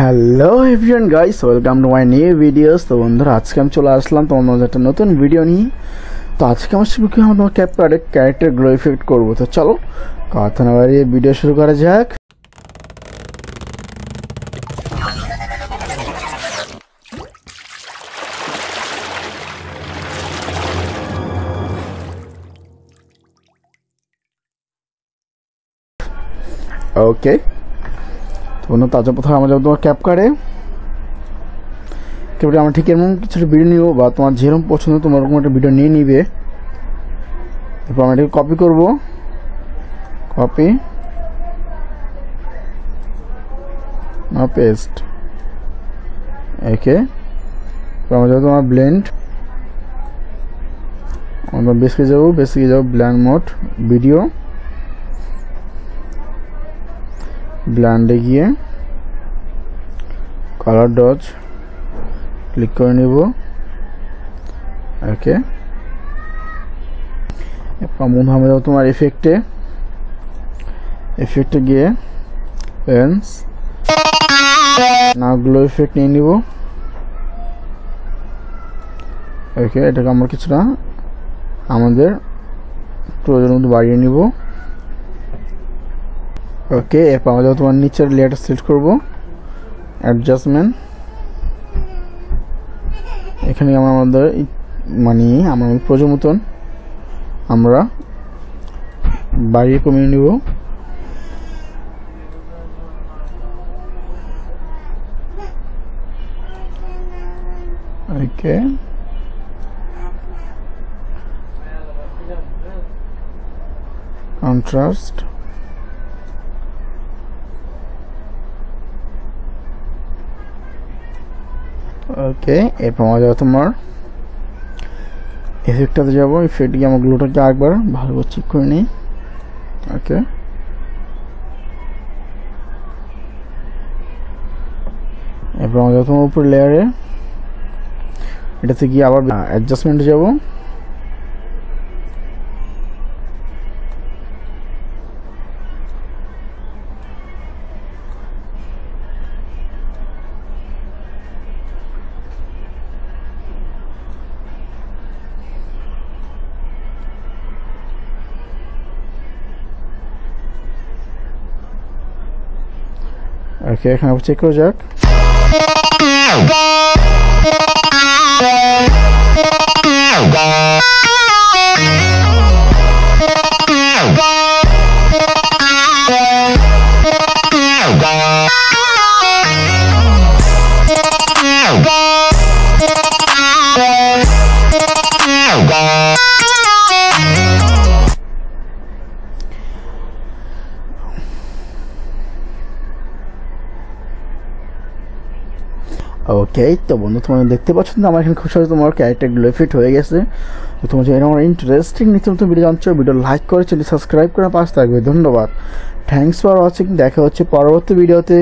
Hello everyone guys, welcome to my new videos. তো বন্ধুরা, আজকে আমি চলে আসলাম তোমার মধ্যে একটা নতুন ভিডিও নিয়ে। তো আজকে আমার শিখে আমরা তোমার ক্যারেক্টার গ্লো ইফেক্ট করবো। তো চলো কথা না বাড়িয়ে ভিডিও শুরু করা যাক। ওকে, তো তাজা প্রথমে আমরা যাবো তোমার ক্যাপকার্টে। আমরা ঠিক এরকম কিছু ভিডিও নিব, বা তোমার যেরকম পছন্দ তোমার ওরকম একটা ভিডিও নিয়ে নিবে। এরপর আমরা এটাকে কপি করব, কপি পেস্ট। ওকে, আমরা যাবো তোমার ব্লেন্ড, আমরা বেসিকে যাবো ব্ল্যান্ড মোড ভিডিও, ব্ল্যান্ডে গিয়ে কালার ডজ ক্লিক করে নিব। ওকে, এরপর মনে হবে তোমার এফেক্টে গিয়ে লেন্স না গ্লো ইফেক্ট নিয়ে নিব। ওকে, এটাকে আমরা কিছুটা আমাদের প্রয়োজন মতো বাড়িয়ে নিব। ওকে, এরপর আমরা তোমার নিচের লেয়ারটা সিলেক্ট করব, অ্যাডজাস্টমেন্ট। এখানে আমরা আমাদের আমাদের প্রয়োজন মতন আমরা বাড়িয়ে কমিয়ে নিব। ওকে, কন্ট্রাস্ট, ওকে। এরপর আমরা যাবো তোমার এফেক্টটাতে যাবো। এফেক্ট গিয়ে আমার গ্লোটাকে একবার ভালো করে চেক করে নিই। ওকে, এরপর আমরা যাবো তোমার উপর লেয়ারে, এটাতে গিয়ে আবার অ্যাডজাস্টমেন্টে যাবো। ওকে, এখানে চেক করা যাক। ওকে, তো বন্ধু তোমরা দেখতে পাচ্ছ না আমার এখানে খুব সহজে তোমার ক্যারেক্টার গ্লো ইফেক্ট হয়ে গেছে। তো তোমার যদি এরকম ইন্টারেস্টিং নিত্য নতুন ভিডিও জানছো, ভিডিও লাইক করে চ্যানেল সাবস্ক্রাইব করে পাশে থাকবে। ধন্যবাদ, থ্যাংকস ফর ওয়াচিং। দেখা হচ্ছে পরবর্তী ভিডিওতে।